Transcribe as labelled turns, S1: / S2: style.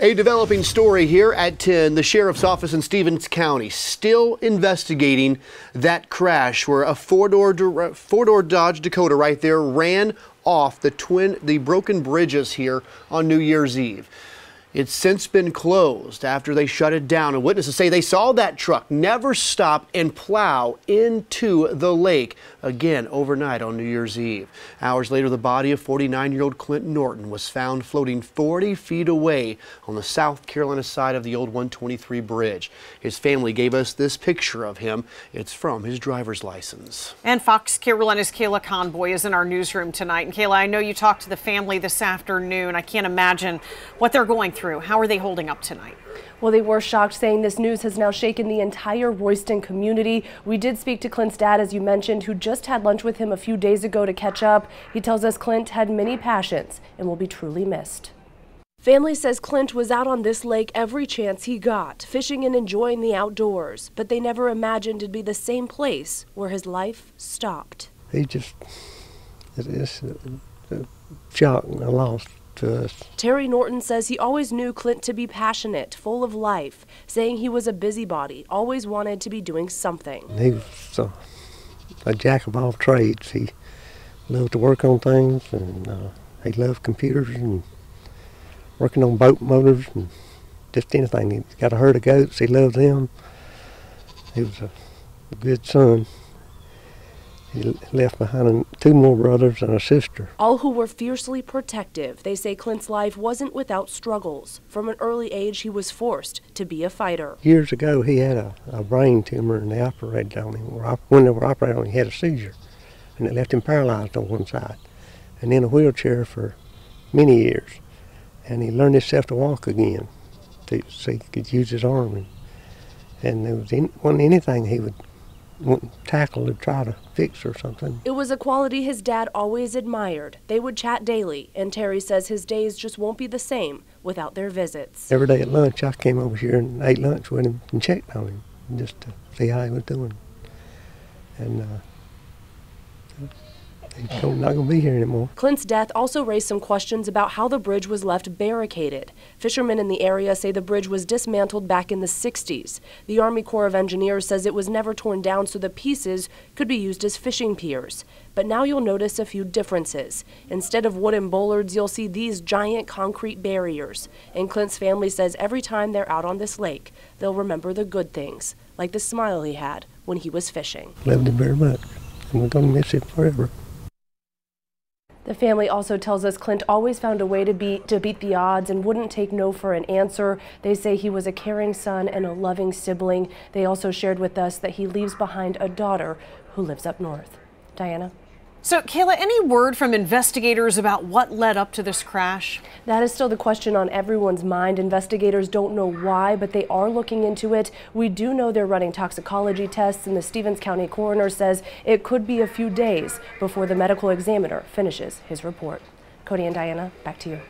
S1: A developing story here at 10. The sheriff's office in Stevens County still investigating that crash where a four-door Dodge Dakota right there ran off the broken bridges here on New Year's Eve. It's since been closed after they shut it down, and witnesses say they saw that truck never stop and plow into the lake again overnight on New Year's Eve. Hours later, the body of 49-year-old Clint Norton was found floating 40 feet away on the South Carolina side of the old 123 bridge. His family gave us this picture of him. It's from his driver's license.
S2: And Fox Carolina's Kayla Conboy is in our newsroom tonight. And Kayla, I know you talked to the family this afternoon. I can't imagine what they're going through. How are they holding up tonight?
S3: Well, they were shocked, saying this news has now shaken the entire Royston community. We did speak to Clint's dad, as you mentioned, who just had lunch with him a few days ago to catch up. He tells us Clint had many passions and will be truly missed. Family says Clint was out on this lake every chance he got, fishing and enjoying the outdoors, but they never imagined it'd be the same place where his life stopped.
S4: It's a shock and a loss to us.
S3: Terry Norton says he always knew Clint to be passionate, full of life, saying he was a busybody, always wanted to be doing something.
S4: He was a jack of all trades. He loved to work on things, and he loved computers and working on boat motors and just anything. He got a herd of goats. He loved them. He was a good son. He left behind 2 more brothers and a sister.
S3: All who were fiercely protective. They say Clint's life wasn't without struggles. From an early age, he was forced to be a fighter.
S4: Years ago, he had a brain tumor, and they operated on him. When they were operating on him, he had a seizure, and it left him paralyzed on one side and in a wheelchair for many years. And he learned himself to walk again, so he could use his arm. And there wasn't anything he would tackle to try to fix or something.
S3: It was a quality his dad always admired. They would chat daily, and Terry says his days just won't be the same without their visits.
S4: Every day at lunch, I came over here and ate lunch with him and checked on him just to see how he was doing. And he's not going to be here anymore.
S3: Clint's death also raised some questions about how the bridge was left barricaded. Fishermen in the area say the bridge was dismantled back in the 60s. The Army Corps of Engineers says it was never torn down so the pieces could be used as fishing piers. But now you'll notice a few differences. Instead of wooden bollards, you'll see these giant concrete barriers. And Clint's family says every time they're out on this lake, they'll remember the good things, like the smile he had when he was fishing.
S4: Loved him very much, and we're going to miss him forever.
S3: The family also tells us Clint always found a way to beat the odds and wouldn't take no for an answer. They say he was a caring son and a loving sibling. They also shared with us that he leaves behind a daughter who lives up north. Diana?
S2: So, Kayla, any word from investigators about what led up to this crash?
S3: That is still the question on everyone's mind. Investigators don't know why, but they are looking into it. We do know they're running toxicology tests, and the Stevens County coroner says it could be a few days before the medical examiner finishes his report. Cody and Diana, back to you.